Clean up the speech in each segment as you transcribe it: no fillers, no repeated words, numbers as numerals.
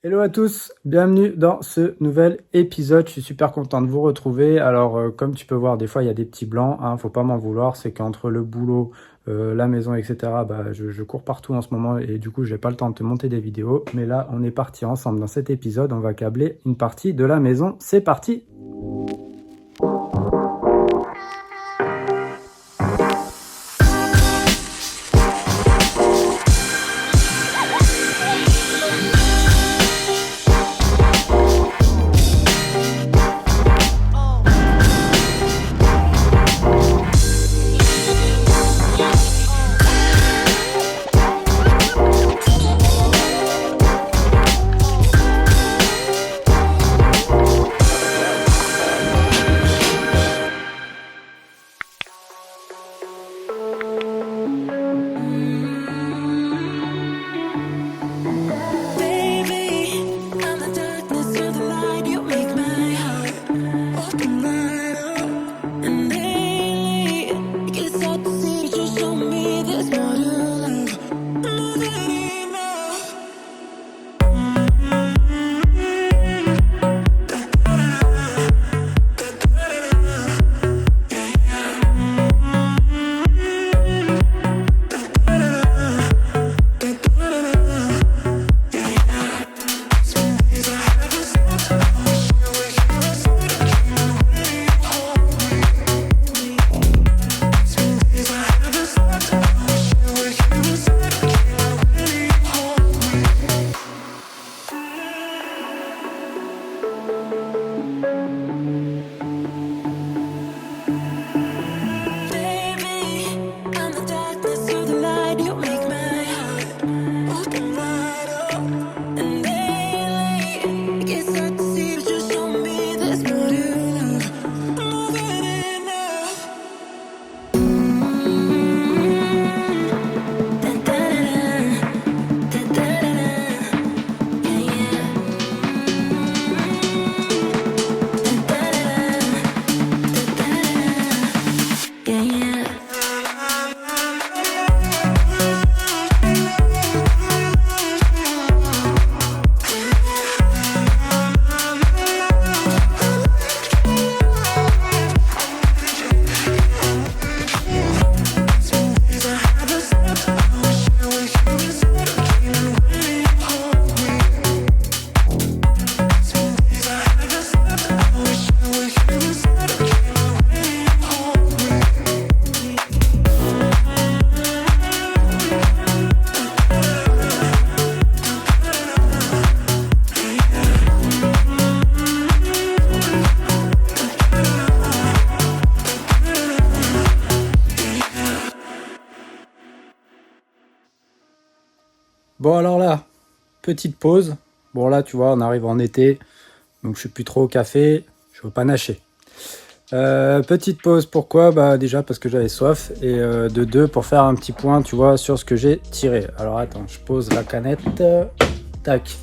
Hello à tous, bienvenue dans ce nouvel épisode. Je suis super content de vous retrouver. Alors, comme tu peux voir, des fois il y a des petits blancs, hein, faut pas m'en vouloir. C'est qu'entre le boulot, la maison, etc., je cours partout en ce moment et du coup, j'ai pas le temps de te monter des vidéos. Mais là, on est parti ensemble dans cet épisode. On va câbler une partie de la maison. C'est parti! Bon alors là, petite pause. Bon là tu vois on arrive en été, donc je suis plus trop au café, je veux pas nacher. Petite pause, pourquoi? Bah déjà parce que j'avais soif et de deux pour faire un petit point tu vois sur ce que j'ai tiré. Alors attends, je pose la canette, tac.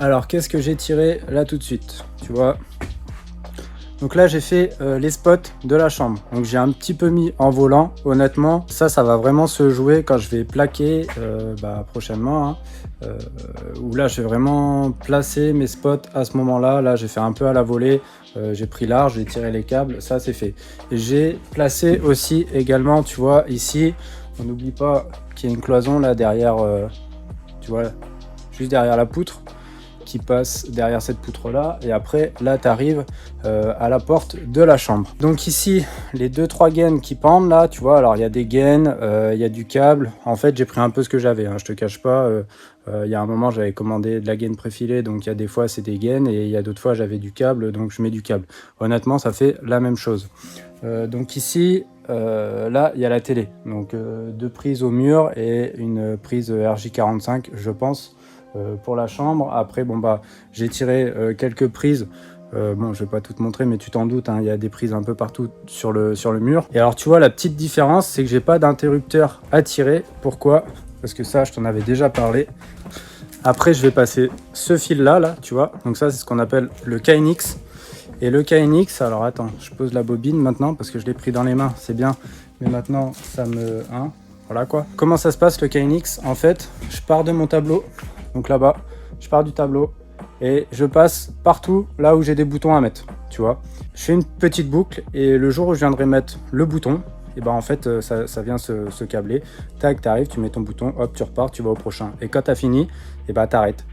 Alors qu'est-ce que j'ai tiré là tout de suite, tu vois? Donc là j'ai fait les spots de la chambre, donc j'ai un petit peu mis en volant. Honnêtement ça va vraiment se jouer quand je vais plaquer prochainement, hein, où là je vais vraiment placer mes spots à ce moment là. Là j'ai fait un peu à la volée, j'ai pris large, j'ai tiré les câbles, ça c'est fait. Et j'ai placé aussi également, tu vois ici, on n'oublie pas qu'il y a une cloison là derrière, tu vois, juste derrière la poutre, qui passe derrière cette poutre là, et après là tu arrives à la porte de la chambre. Donc ici les 2-3 gaines qui pendent là, tu vois, alors il y a des gaines, il y a du câble. En fait j'ai pris un peu ce que j'avais, hein, je te cache pas, il y a un moment j'avais commandé de la gaine préfilée, donc il y a des fois c'est des gaines et il y a d'autres fois j'avais du câble, donc je mets du câble. Honnêtement ça fait la même chose. Donc ici là il y a la télé, donc 2 prises au mur et une prise RJ45 je pense, pour la chambre. Après bon bah j'ai tiré quelques prises, bon je vais pas tout te montrer mais tu t'en doutes, hein, il y a des prises un peu partout sur le mur. Et alors tu vois la petite différence c'est que j'ai pas d'interrupteur à tirer. Pourquoi? Parce que ça je t'en avais déjà parlé. Après je vais passer ce fil là tu vois, donc ça c'est ce qu'on appelle le KNX. Et le KNX, alors attends, je pose la bobine maintenant parce que je l'ai pris dans les mains, c'est bien, mais maintenant ça me... Hein, voilà quoi. Comment ça se passe le KNX? En fait, je pars de mon tableau, donc là-bas, je pars du tableau, et je passe partout là où j'ai des boutons à mettre, tu vois. Je fais une petite boucle et le jour où je viendrai mettre le bouton, et ben en fait ça vient se câbler. Tac, t'arrives, tu mets ton bouton, hop, tu repars, tu vas au prochain. Et quand t'as fini, et ben t'arrêtes.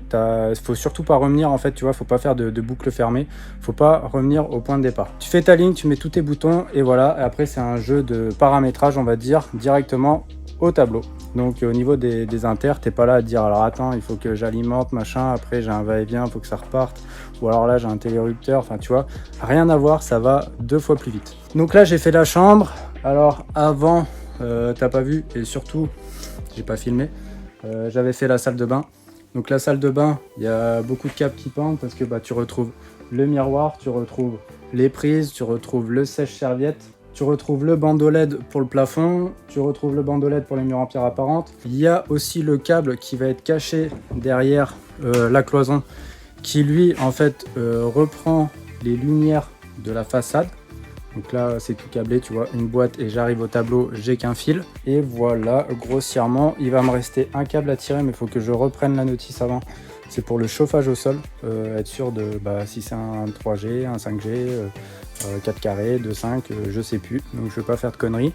Faut surtout pas revenir en fait, tu vois, faut pas faire de boucle fermée, faut pas revenir au point de départ. Tu fais ta ligne, tu mets tous tes boutons et voilà. Et après c'est un jeu de paramétrage, on va dire, directement au tableau. Donc au niveau des inters, t'es pas là à te dire alors attends, il faut que j'alimente machin, après j'ai un va-et-vient, il faut que ça reparte, ou alors là j'ai un télérupteur, enfin tu vois, rien à voir, ça va 2 fois plus vite. Donc là j'ai fait la chambre. Alors avant, t'as pas vu, et surtout j'ai pas filmé, j'avais fait la salle de bain. Donc la salle de bain, il y a beaucoup de câbles qui pendent parce que bah, tu retrouves le miroir, tu retrouves les prises, tu retrouves le sèche-serviette, tu retrouves le bandeau LED pour le plafond, tu retrouves le bandeau LED pour les murs en pierre apparente. Il y a aussi le câble qui va être caché derrière la cloison qui lui en fait reprend les lumières de la façade. Donc là c'est tout câblé, tu vois, une boîte et j'arrive au tableau, j'ai qu'un fil. Et voilà, grossièrement, il va me rester un câble à tirer, mais il faut que je reprenne la notice avant. C'est pour le chauffage au sol, être sûr de si c'est un 3G, un 5G, 4 carrés, 2, 5, je sais plus, donc je vais pas faire de conneries.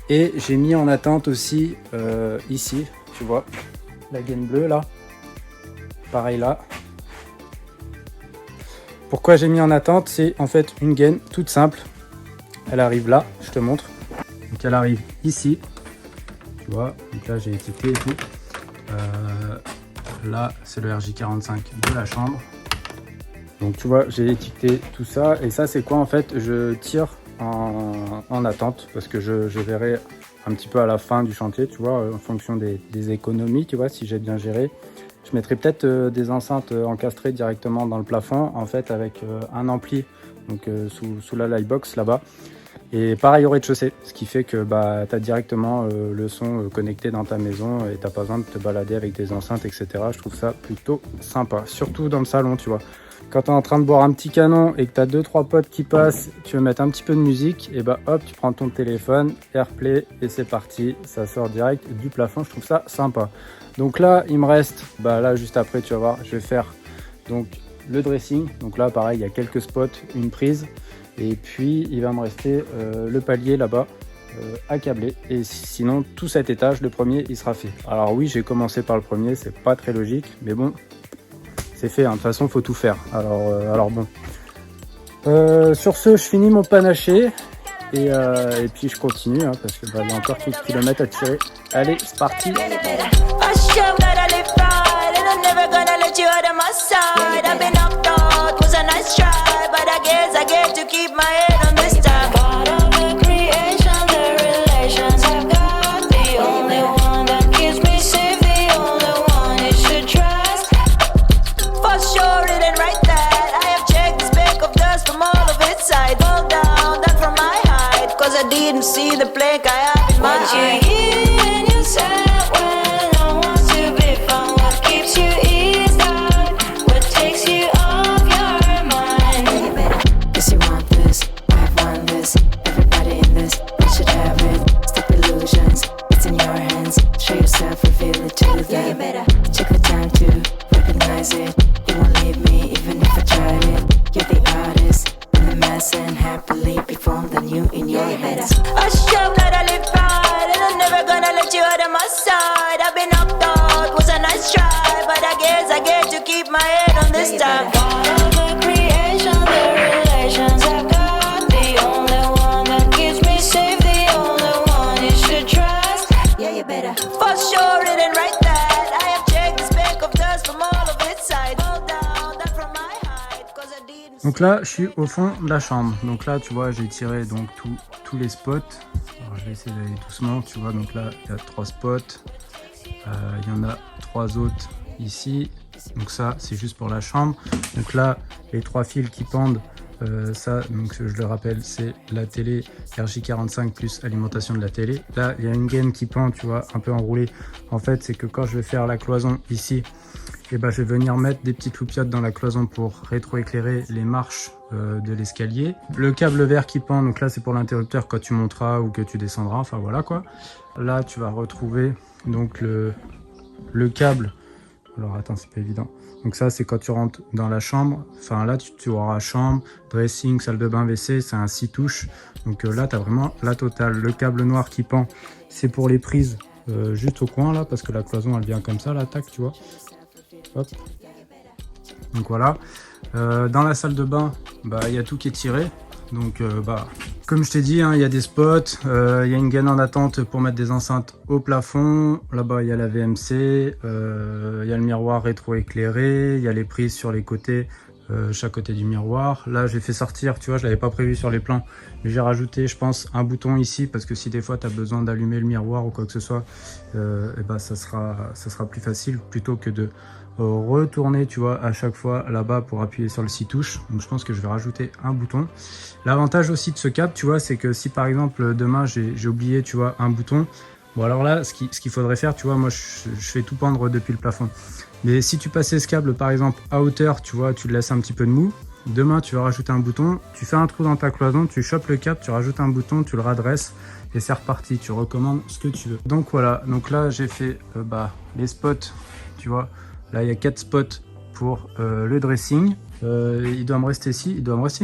Et j'ai mis en attente aussi ici, tu vois, la gaine bleue là, pareil là. Pourquoi j'ai mis en attente? C'est en fait une gaine toute simple. Elle arrive là, je te montre. Donc elle arrive ici, tu vois. Donc là j'ai étiqueté et tout. Là c'est le RJ45 de la chambre. Donc tu vois, j'ai étiqueté tout ça. Et ça c'est quoi en fait? Je tire en attente parce que je verrai un petit peu à la fin du chantier, tu vois, en fonction des économies, tu vois, si j'ai bien géré. Je mettrai peut-être des enceintes encastrées directement dans le plafond, en fait, avec un ampli, donc sous la lightbox là-bas. Et pareil au rez-de-chaussée, ce qui fait que tu as directement le son connecté dans ta maison et tu n'as pas besoin de te balader avec des enceintes, etc. Je trouve ça plutôt sympa, surtout dans le salon, tu vois. Quand tu es en train de boire un petit canon et que tu as 2-3 potes qui passent, tu veux mettre un petit peu de musique, et hop, tu prends ton téléphone, AirPlay, et c'est parti, ça sort direct du plafond, je trouve ça sympa. Donc là, il me reste, là juste après, tu vas voir, je vais faire donc le dressing. Donc là, pareil, il y a quelques spots, une prise. Et puis, il va me rester le palier là-bas à câbler. Et sinon, tout cet étage, le premier, il sera fait. Alors oui, j'ai commencé par le premier, c'est pas très logique. Mais bon, c'est fait, hein. De toute façon, il faut tout faire. Alors bon. Sur ce, je finis mon panaché. Et puis je continue, hein, parce que il y a encore quelques kilomètres à tirer. Allez, c'est parti! I didn't see the plank I have in my eye. What you hear in yourself when no one's to be found? What keeps you eased out? What takes you off your mind? Yes, you want this, I want this. Everybody in this, we should have it. Stop illusions, it's in your hands. Show yourself, reveal it to them. Take the time to recognize it. You won't leave me even if I tried it. You're the artist. Mess and happily perform the new in your hands. I show that I live right and I'm never gonna let you out of my side. I've been knocked out, was a nice try, but I guess I get to keep my head on this time. Part of the creation, the relations I've got, the only one that keeps me safe, the only one you should trust. Yeah, you better. For sure it ain't right that I have checked the speck of dust from all of its sides. Hold down, that from my height, cause I didn't. Donc là, je suis au fond de la chambre. Donc là, tu vois, j'ai tiré donc tous les spots. Alors, je vais essayer d'aller doucement, tu vois. Donc là, il y a 3 spots. Il y en a 3 autres ici. Donc ça, c'est juste pour la chambre. Donc là, les 3 fils qui pendent, ça, donc je le rappelle, c'est la télé RJ45 plus alimentation de la télé. Là, il y a une gaine qui pend, tu vois, un peu enroulée. En fait, c'est que quand je vais faire la cloison ici, et je vais venir mettre des petites loupiottes dans la cloison pour rétroéclairer les marches de l'escalier. Le câble vert qui pend, donc là c'est pour l'interrupteur quand tu monteras ou que tu descendras, enfin voilà quoi. Là tu vas retrouver donc le câble, alors attends c'est pas évident, Donc ça, c'est quand tu rentres dans la chambre. Enfin là, tu auras chambre, dressing, salle de bain, WC, c'est un 6 touches. Donc là, tu as vraiment la totale. Le câble noir qui pend, c'est pour les prises juste au coin là, parce que la cloison, elle vient comme ça, là, tac, tu vois. Hop. Donc voilà. Dans la salle de bain, bah, y a tout qui est tiré. Donc comme je t'ai dit, hein, il y a des spots, il y a une gaine en attente pour mettre des enceintes au plafond. Là-bas, il y a la VMC, il y a le miroir rétro-éclairé, il y a les prises sur les côtés, chaque côté du miroir. Là, j'ai fait sortir, tu vois, je l'avais pas prévu sur les plans, mais j'ai rajouté, je pense, un bouton ici, parce que si des fois, tu as besoin d'allumer le miroir ou quoi que ce soit, et ben, ça sera plus facile plutôt que de retourner, tu vois, à chaque fois là-bas pour appuyer sur le 6 touches. Donc je pense que je vais rajouter un bouton. L'avantage aussi de ce câble, tu vois, c'est que si par exemple demain j'ai oublié, tu vois, un bouton, bon alors là, ce qu'il faudrait faire, tu vois, moi je fais tout pendre depuis le plafond. Mais si tu passais ce câble par exemple à hauteur, tu vois, tu le laisses un petit peu de mou. Demain, tu vas rajouter un bouton, tu fais un trou dans ta cloison, tu chopes le câble, tu rajoutes un bouton, tu le redresses et c'est reparti. Tu recommandes ce que tu veux. Donc voilà, donc là j'ai fait les spots, tu vois. Là, il y a 4 spots pour le dressing. Il doit me rester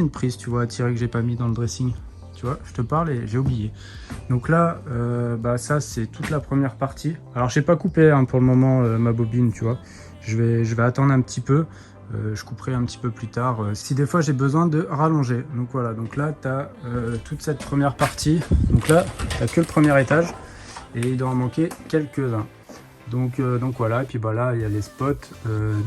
une prise, tu vois, à tirer que j'ai pas mis dans le dressing. Tu vois, je te parle et j'ai oublié. Donc là, ça, c'est toute la première partie. Alors, j'ai pas coupé hein, pour le moment ma bobine, tu vois. Je vais attendre un petit peu. Je couperai un petit peu plus tard si des fois j'ai besoin de rallonger. Donc voilà, donc là, tu as toute cette première partie. Donc là, tu n'as que le premier étage et il doit en manquer quelques-uns. Donc voilà, et puis là il y a les spots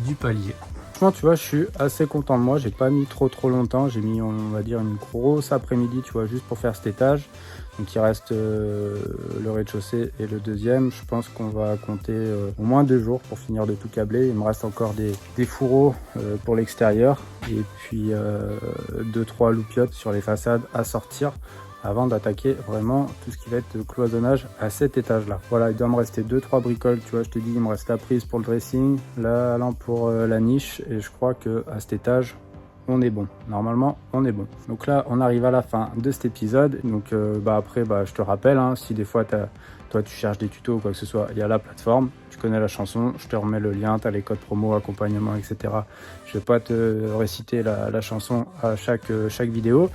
du palier. Franchement, tu vois, je suis assez content de moi. J'ai pas mis trop longtemps. J'ai mis, on va dire, une grosse après-midi, tu vois, juste pour faire cet étage. Donc il reste le rez-de-chaussée et le deuxième. Je pense qu'on va compter au moins 2 jours pour finir de tout câbler. Il me reste encore des fourreaux pour l'extérieur et puis 2-3 loupiottes sur les façades à sortir avant d'attaquer vraiment tout ce qui va être cloisonnage à cet étage là. Voilà, il doit me rester 2-3 bricoles, tu vois, je te dis, il me reste la prise pour le dressing, la lampe pour la niche et je crois que à cet étage on est bon. Normalement on est bon. Donc là on arrive à la fin de cet épisode. Donc après je te rappelle hein, si des fois toi tu cherches des tutos ou quoi que ce soit, il y a la plateforme, tu connais la chanson, je te remets le lien, tu as les codes promo, accompagnement, etc. Je vais pas te réciter la chanson à chaque vidéo.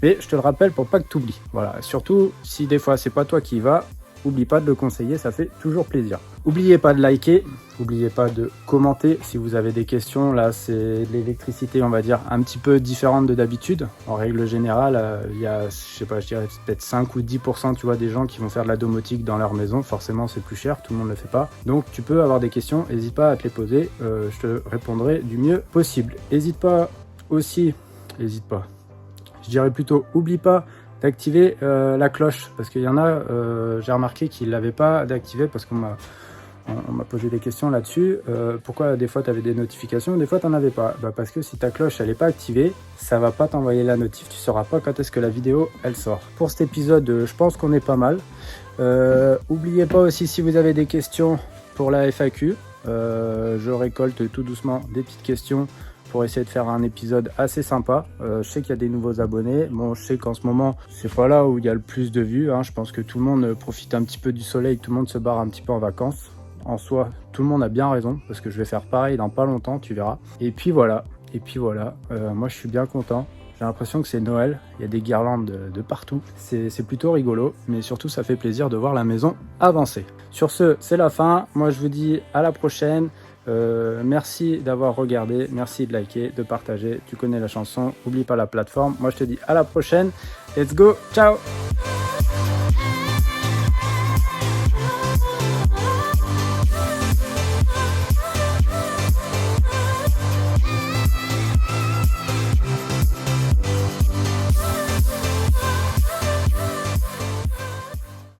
Mais je te le rappelle pour pas que tu oublies. Voilà, surtout si des fois c'est pas toi qui y vas, oublie pas de le conseiller, ça fait toujours plaisir. Oubliez pas de liker, oubliez pas de commenter si vous avez des questions. Là, c'est l'électricité, on va dire, un petit peu différente de d'habitude. En règle générale, il y a, je sais pas, je dirais peut-être 5 ou 10%, tu vois, des gens qui vont faire de la domotique dans leur maison. Forcément, c'est plus cher, tout le monde ne le fait pas. Donc, tu peux avoir des questions, n'hésite pas à te les poser. Je te répondrai du mieux possible. N'hésite pas. Je dirais plutôt, oublie pas d'activer la cloche, parce qu'il y en a, j'ai remarqué qu'ils ne l'avaient pas d'activer, parce qu'on m'a posé des questions là-dessus. Pourquoi des fois tu avais des notifications, des fois tu n'en avais pas? Parce que si ta cloche elle n'est pas activée, ça va pas t'envoyer la notif, tu ne sauras pas quand est-ce que la vidéo elle sort. Pour cet épisode, je pense qu'on est pas mal. Oubliez pas aussi, si vous avez des questions pour la FAQ, je récolte tout doucement des petites questions pour essayer de faire un épisode assez sympa. Je sais qu'il y a des nouveaux abonnés. Bon, je sais qu'en ce moment, c'est pas là où il y a le plus de vues. Hein. Je pense que tout le monde profite un petit peu du soleil, tout le monde se barre un petit peu en vacances. En soi, tout le monde a bien raison, parce que je vais faire pareil dans pas longtemps, tu verras. Et puis voilà. Moi, je suis bien content. J'ai l'impression que c'est Noël. Il y a des guirlandes de partout. C'est plutôt rigolo, mais surtout, ça fait plaisir de voir la maison avancer. Sur ce, c'est la fin. Moi, je vous dis à la prochaine. Merci d'avoir regardé, merci de liker, de partager, tu connais la chanson, n'oublie pas la plateforme. Moi je te dis à la prochaine, let's go, ciao.